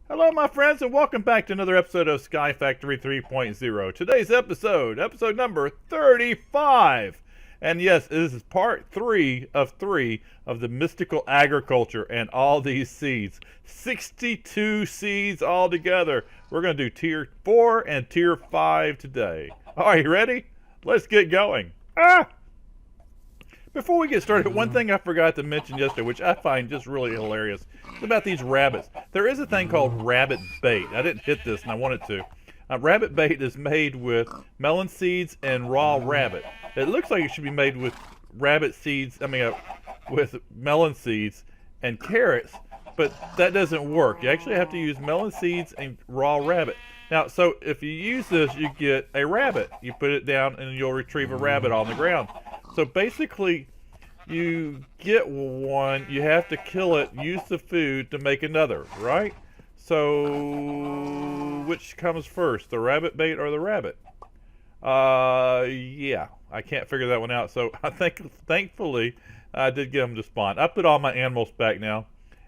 Hello, my friends, and welcome back to another episode of Sky Factory 3.0. Today's episode number 35. And yes, this is part 3 of the mystical agriculture and all these seeds. 62 seeds altogether. We're going to do tier 4 and tier 5 today. Are you ready? Let's get going. Before we get started, one thing I forgot to mention yesterday, which I find just really hilarious, is about these rabbits. There is a thing called rabbit bait. I didn't hit this, and I wanted to. Rabbit bait is made with melon seeds and raw rabbit. It looks like it should be made with rabbit seeds, with melon seeds and carrots, but that doesn't work. You actually have to use melon seeds and raw rabbit. Now, so if you use this, you get a rabbit. You put it down, and you'll retrieve a rabbit on the ground. So basically, you get one, you have to kill it, use the food to make another, right? So, which comes first, the rabbit bait or the rabbit? Yeah, I can't figure that one out. So I think, thankfully, I did get them to spawn. I put all my animals back now,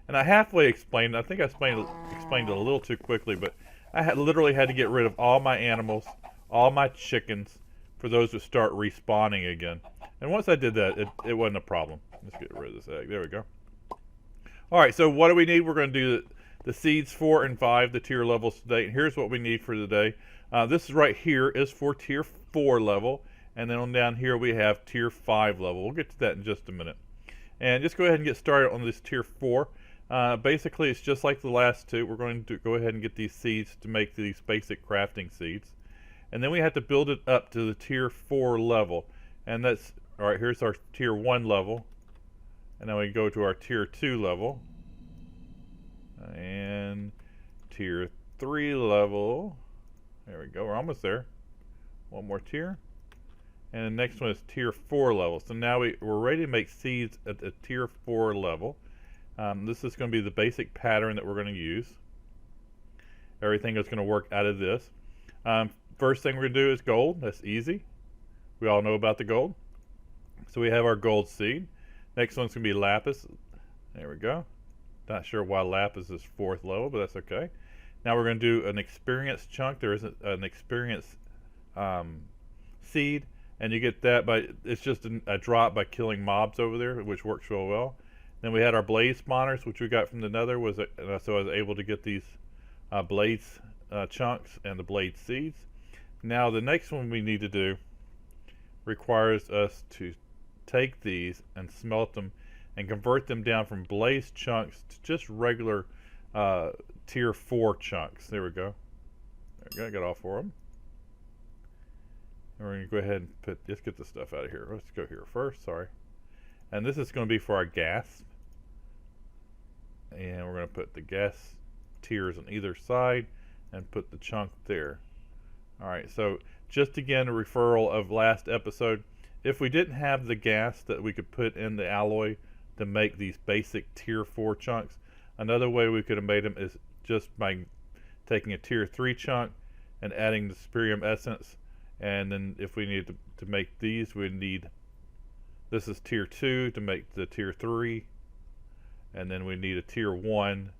and I halfway explained. I think I explained it a little too quickly, but I literally had to get rid of all my animals, all my chickens, for those to start respawning again. And once I did that, it wasn't a problem. Let's get rid of this egg. There we go. All right, so what do we need? We're going to do the seeds 4 and 5, the tier levels today. And here's what we need for today. This is right here is for tier 4 level. And then on down here we have tier 5 level. We'll get to that in just a minute. And just go ahead and get started on this tier 4. Basically, it's just like the last two. We're going to go ahead and get these seeds to make these basic crafting seeds. And then we have to build it up to the tier 4 level. And that's, all right, here's our tier 1 level. And then we go to our tier 2 level. And tier 3 level. There we go, we're almost there. One more tier. And the next one is tier 4 level. So now we're ready to make seeds at the tier 4 level. This is going to be the basic pattern that we're going to use. Everything is going to work out of this. First thing we're going to do is gold. That's easy. We all know about the gold. So we have our gold seed. Next one's going to be lapis. There we go. Not sure why lapis is 4th level, but that's okay. Now we're going to do an experience chunk. There is an experience seed, and you get that by, it's just a drop by killing mobs over there, which works real well. Then we had our blaze spawners, which we got from the nether, so I was able to get these blaze chunks and the blade seeds. Now the next one we need to do requires us to take these and smelt them and convert them down from blaze chunks to just regular tier 4 chunks. There we go. There we go. I got all 4 of them. And we're going to go ahead and let's get this stuff out of here. Let's go here first. Sorry. And this is going to be for our gas. And we're going to put the gas tiers on either side and put the chunk there. Alright, so just again a referral of last episode. If we didn't have the gas that we could put in the alloy to make these basic tier 4 chunks, another way we could have made them is just by taking a tier 3 chunk and adding the Inferium Essence. And then if we needed to make these, we'd need, this is tier 2 to make the tier 3, and then we need a tier 1,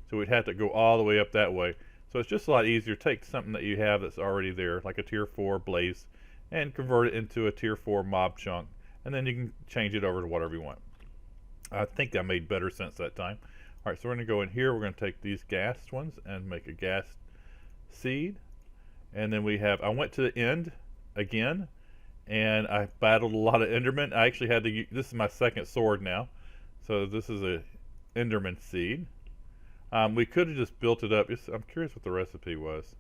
so we'd have to go all the way up that way. So it's just a lot easier. Take something that you have that's already there, like a tier 4 blaze, and convert it into a tier 4 mob chunk, and then you can change it over to whatever you want. I think that made better sense that time. Alright, so we're going to go in here, we're going to take these gas ones and make a gas seed. And then we have, I went to the end again, and I battled a lot of Endermen. I actually had to, this is my second sword now. So this is a Enderman Seed. We could have just built it up. I'm curious what the recipe was.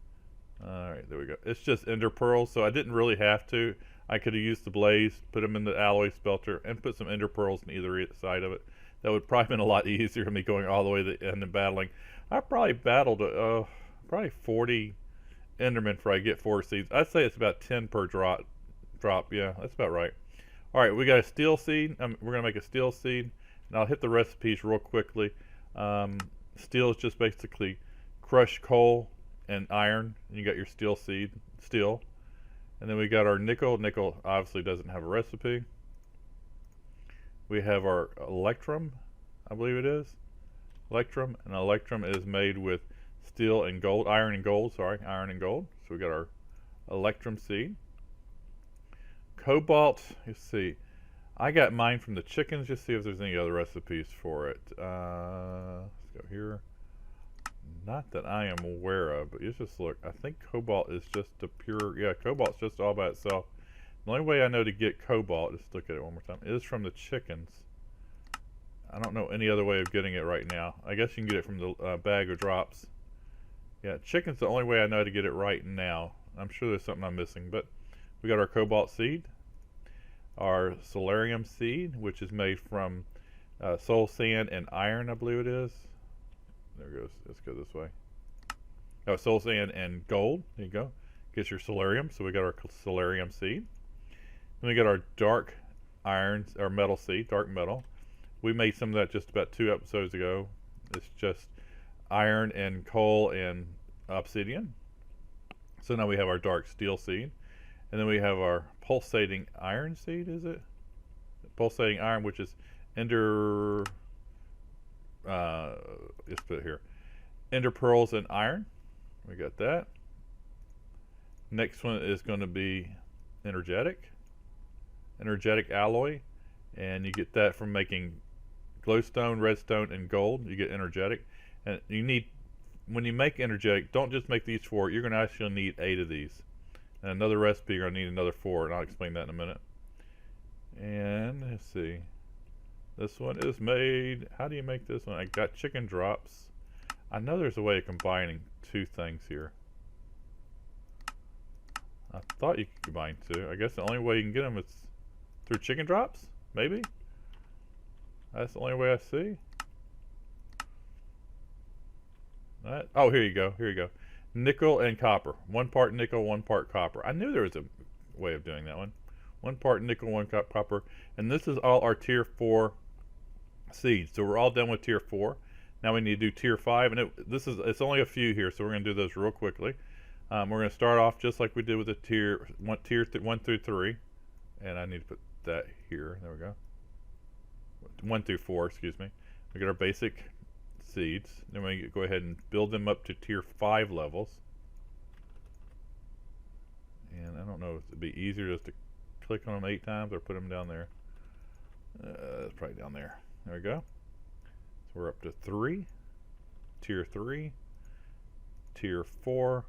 Alright, there we go. It's just ender pearls, so I didn't really have to. I could have used the blaze, put them in the alloy smelter, and put some ender pearls on either side of it. That would probably been a lot easier than me going all the way to the end and battling. I probably battled probably 40 Endermen before I get 4 seeds. I'd say it's about 10 per drop. Yeah, that's about right. Alright, we got a steel seed. We're going to make a steel seed. And I'll hit the recipes real quickly. Steel is just basically crushed coal and iron. And you got your steel seed, steel. And then we got our nickel. Nickel obviously doesn't have a recipe. We have our electrum, I believe it is. Electrum, and electrum is made with steel and gold, iron and gold, sorry, iron and gold. So we got our Electrum Seed. Cobalt, let's see. I got mine from the chickens, just see if there's any other recipes for it. Let's go here. Not that I am aware of, but you just look. I think cobalt is just a pure, yeah, cobalt's just all by itself. The only way I know to get cobalt, just look at it one more time, is from the chickens. I don't know any other way of getting it right now. I guess you can get it from the bag of drops. Yeah, chicken's the only way I know to get it right now. I'm sure there's something I'm missing, but we got our cobalt seed, our Solarium Seed, which is made from soul sand and iron, I believe it is. There it goes. Let's go this way. Oh, soul sand and gold. There you go. Get your solarium. So we got our Solarium Seed. Then we got our dark iron, or metal seed, dark metal. We made some of that just about 2 episodes ago. It's just iron and coal and obsidian. So now we have our dark steel seed. And then we have our pulsating iron seed, is it? Pulsating iron, which is ender... let's put it here. Ender pearls and iron. We got that. Next one is going to be energetic alloy, and you get that from making glowstone, redstone, and gold. You get energetic, and you need, when you make energetic, don't just make these 4. You're going to actually need 8 of these. And another recipe, you're going to need another 4, and I'll explain that in a minute. And let's see. This one is made, how do you make this one? I got chicken drops. I know there's a way of combining 2 things here. I thought you could combine 2. I guess the only way you can get them is through chicken drops? Maybe? That's the only way I see. That, oh, here you go. Here you go. Nickel and copper. 1 part nickel, 1 part copper. I knew there was a way of doing that one. 1 part nickel, 1 copper. And this is all our tier 4 seeds. So we're all done with tier 4. Now we need to do tier 5. And it's only a few here, so we're going to do those real quickly. We're going to start off just like we did with the tier 1 through 3. And I need to put that here. There we go. 1 through 4, excuse me. We got our basic seeds. Then we go ahead and build them up to tier 5 levels. And I don't know if it'd be easier just to click on them 8 times or put them down there. That's probably down there. There we go. So we're up to 3. Tier 3. Tier 4.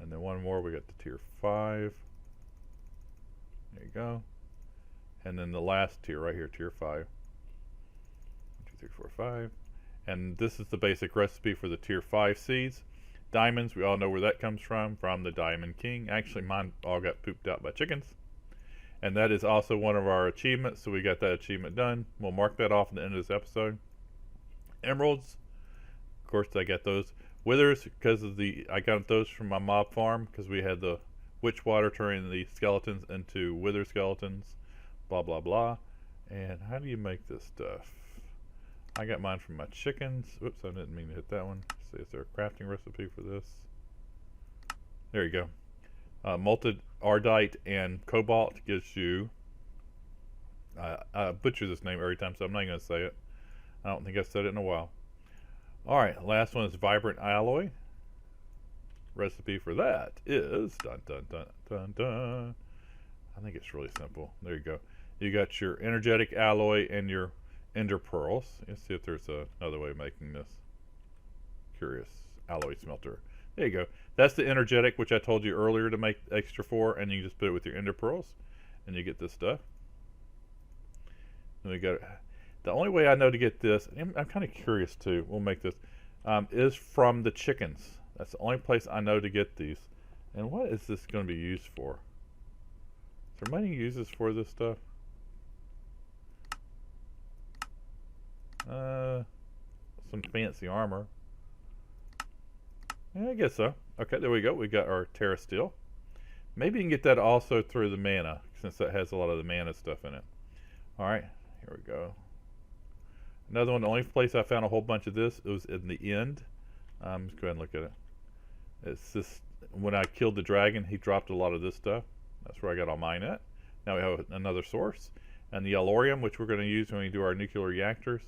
And then 1 more, we got the tier 5. There you go. And then the last tier right here, tier 5. 1, 2, 3, 4, 5. And this is the basic recipe for the tier 5 seeds. Diamonds, we all know where that comes from the Diamond King. Actually, mine all got pooped out by chickens. And that is also one of our achievements, so we got that achievement done. We'll mark that off at the end of this episode. Emeralds, of course, I got those. Withers, because of I got those from my mob farm, because we had the witch water turning the skeletons into wither skeletons. Blah, blah, blah. And how do you make this stuff? I got mine from my chickens. Oops, I didn't mean to hit that one. Let's see, is there a crafting recipe for this? There you go. Malted ardite and cobalt gives you, I butcher this name every time, so I'm not going to say it. I don't think I've said it in a while. Alright, last one is vibrant alloy. Recipe for that is, dun dun dun dun dun. I think it's really simple. There you go. You got your energetic alloy and your ender pearls. Let's see if there's another way of making this. Curious. Alloy smelter. There you go. That's the energetic, which I told you earlier to make extra 4, and you can just put it with your ender pearls, and you get this stuff. And we got the only way I know to get this. I'm kind of curious too. We'll make this is from the chickens. That's the only place I know to get these. And what is this going to be used for? Is there many uses for this stuff? Some fancy armor. Yeah, I guess so. Okay, there we go. We got our Terra Steel. Maybe you can get that also through the mana, since that has a lot of the mana stuff in it. Alright, here we go. Another one, the only place I found a whole bunch of this, it was in the end. Let's go ahead and look at it. It's this, when I killed the dragon, he dropped a lot of this stuff. That's where I got all mine at. Now we have another source. And the Solarium, which we're going to use when we do our nuclear reactors.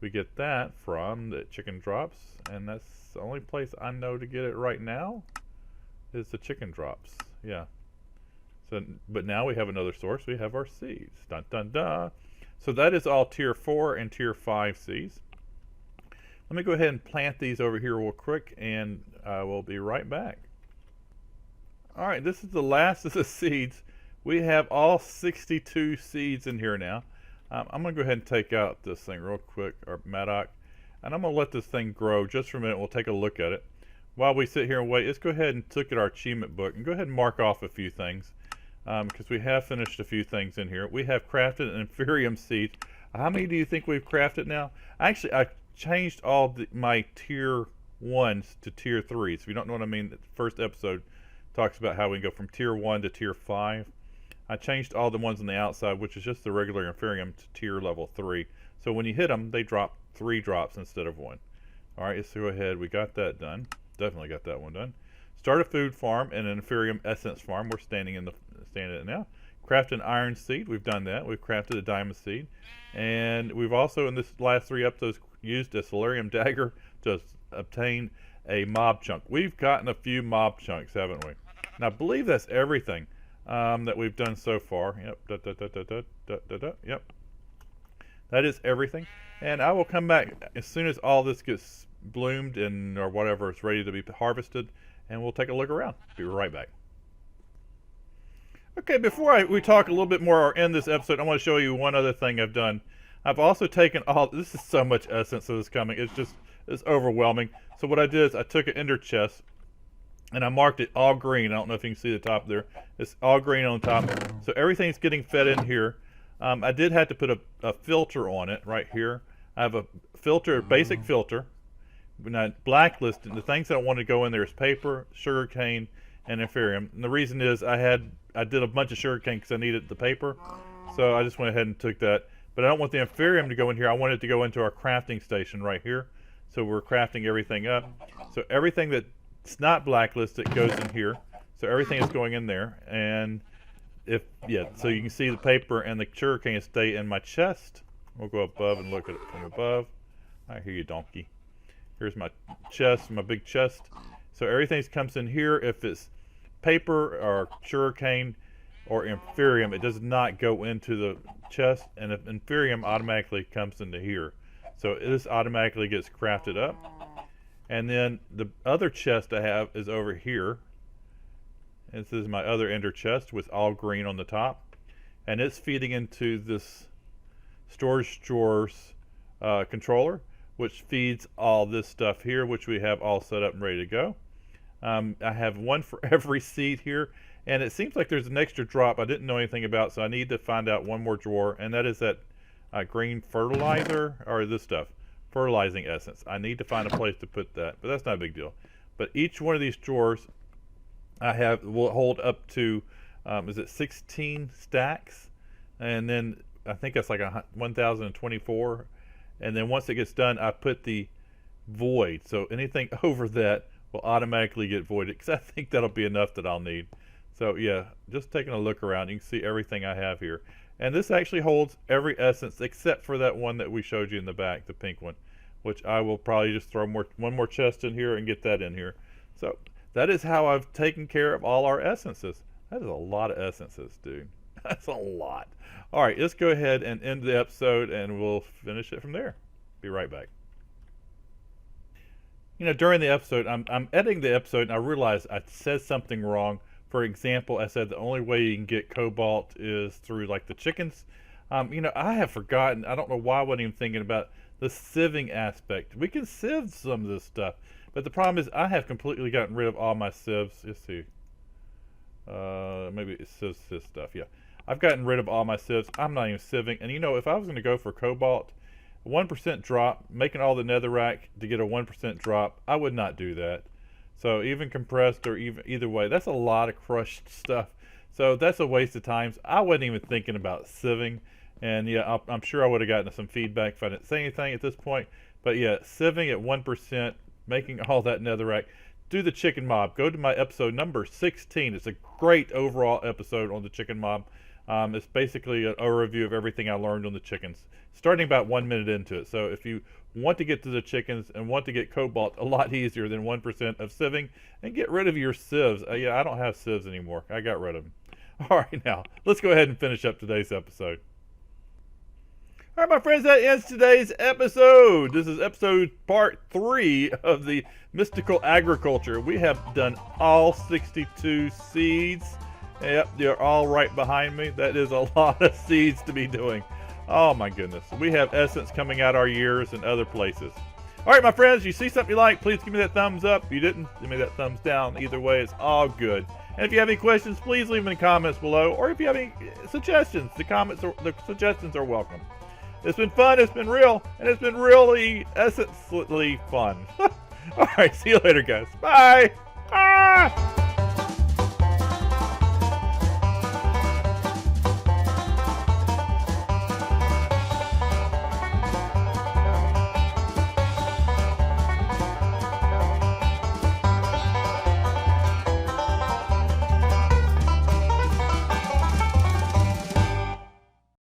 We get that from the chicken drops, and that's the only place I know to get it right now is the chicken drops. Yeah. So, but now we have another source. We have our seeds. Dun dun dun. So that is all tier 4 and tier 5 seeds. Let me go ahead and plant these over here real quick, and we'll be right back. All right, this is the last of the seeds. We have all 62 seeds in here now. I'm going to go ahead and take out this thing real quick, or MSUDawg, and I'm going to let this thing grow just for a minute. We'll take a look at it. While we sit here and wait, let's go ahead and look at our achievement book and go ahead and mark off a few things, because we have finished a few things in here. We have crafted an Inferium Seed. How many do you think we've crafted now? Actually, I changed all my tier 1s to tier 3s. If you don't know what I mean, the first episode talks about how we can go from tier 1 to tier 5. I changed all the ones on the outside, which is just the regular Inferium, to tier level 3. So when you hit them, they drop 3 drops instead of 1. Alright, let's go ahead. We got that done. Definitely got that one done. Start a food farm and an Inferium Essence Farm. We're standing in it now. Craft an Iron Seed. We've done that. We've crafted a Diamond Seed. And we've also, in this last 3 episodes, used a Solarium Dagger to obtain a mob chunk. We've gotten a few mob chunks, haven't we? And I believe that's everything that we've done so far. Yep. Yep. That is everything. And I will come back as soon as all this gets bloomed and or whatever is ready to be harvested, and we'll take a look around. Be right back. Okay, before we talk a little bit more or end this episode, I want to show you one other thing I've done. I've also taken all, this is so much essence that is coming, it's overwhelming. So what I did is I took an ender chest and I marked it all green. I don't know if you can see the top there. It's all green on top. So everything's getting fed in here. I did have to put a filter on it right here. I have a filter, a basic filter. When I blacklisted, the things that I want to go in there is paper, sugarcane, and Inferium. And the reason is I did a bunch of sugarcane because I needed the paper. So I just went ahead and took that. But I don't want the Inferium to go in here. I want it to go into our crafting station right here. So we're crafting everything up. So everything that's not blacklisted goes in here. So everything is going in there. And so you can see the paper and the sugarcane stay in my chest. We'll go above and look at it from above. I hear you, donkey. Here's my chest, my big chest. So everything comes in here. If it's paper or sugarcane or Inferium, it does not go into the chest, and if Inferium automatically comes into here. So this automatically gets crafted up. And then the other chest I have is over here. This is my other ender chest with all green on the top. And it's feeding into this storage drawers controller, which feeds all this stuff here, which we have all set up and ready to go. I have one for every seed here, and it seems like there's an extra drop I didn't know anything about, so I need to find out one more drawer, and that is that green fertilizer, or this stuff, Fertilizing Essence. I need to find a place to put that, but that's not a big deal. But each one of these drawers will hold up to, is it 16 stacks? And then I think that's like 1,024. And then once it gets done, I put the void. So anything over that will automatically get voided, because I think that'll be enough that I'll need. So yeah, just taking a look around, you can see everything I have here. And this actually holds every essence except for that one that we showed you in the back, the pink one, which I will probably just throw one more chest in here and get that in here. So that is how I've taken care of all our essences. That is a lot of essences, dude. That's a lot. All right, let's go ahead and end the episode, and we'll finish it from there. Be right back. You know, during the episode, I'm editing the episode, and I realized I said something wrong. For example, I said the only way you can get cobalt is through, like, the chickens. You know, I have forgotten. I don't know why I wasn't even thinking about the sieving aspect. We can sieve some of this stuff, but the problem is I have completely gotten rid of all my sieves. Let's see. Maybe it says this stuff. Yeah. I've gotten rid of all my sieves. I'm not even sieving. And you know, if I was going to go for cobalt, 1% drop, making all the netherrack to get a 1% drop, I would not do that. So even compressed or either way, that's a lot of crushed stuff. So that's a waste of time. I wasn't even thinking about sieving. And yeah, I'm sure I would have gotten some feedback if I didn't say anything at this point. But yeah, sieving at 1%, making all that netherrack. Do the chicken mob. Go to my episode number 16. It's a great overall episode on the chicken mob. It's basically an overview of everything I learned on the chickens, starting about 1 minute into it. So if you want to get to the chickens and want to get cobalt a lot easier than 1% of sieving, and get rid of your sieves. Yeah, I don't have sieves anymore. I got rid of them. All right, now let's go ahead and finish up today's episode. All right, my friends, that ends today's episode. This is episode part 3 of the Mystical Agriculture. We have done all 62 seeds. Yep, they're all right behind me. That is a lot of seeds to be doing. Oh my goodness. We have essence coming out our ears and other places. All right, my friends, you see something you like, please give me that thumbs up. If you didn't, give me that thumbs down. Either way, it's all good. And if you have any questions, please leave them in the comments below. Or if you have any suggestions, the suggestions are welcome. It's been fun, it's been real, and it's been really essentially fun. All right, see you later, guys. Bye. Ah!